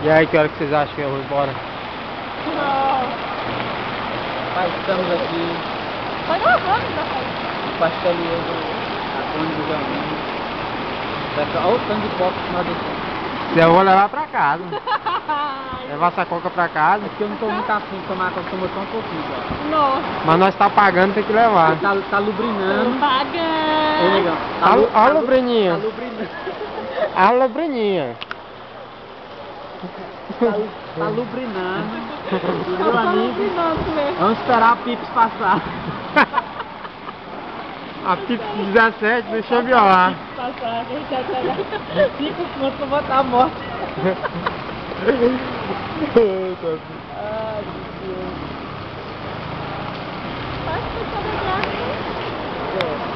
E aí, que hora que vocês acham que eu vou embora? Pai, estamos aqui. Vai gravando, ainda pai. Pasteleiro, a Conde do Galinho. Olha o tanto de copo que nós deixamos. Eu vou levar pra casa. Levar essa coca pra casa. Porque eu não tô muito afim de tomar coca, tomou só um pouquinho, ó. Nossa. Mas nós tá pagando, tem que levar. Tá lubrinando. Tô pagando. Ô, negão. Olha a lubrininha. Tá lubrinando. A lubrininha. Tá lubrinando. Meu Tá amigo. iluminando mesmo. Vamos esperar a Pips passar. A Pips 17, deixa eu violar. Passar, a gente vai pegar. 5 pontos pra botar a moto. Ai, meu Deus. Faz que eu tô de graça.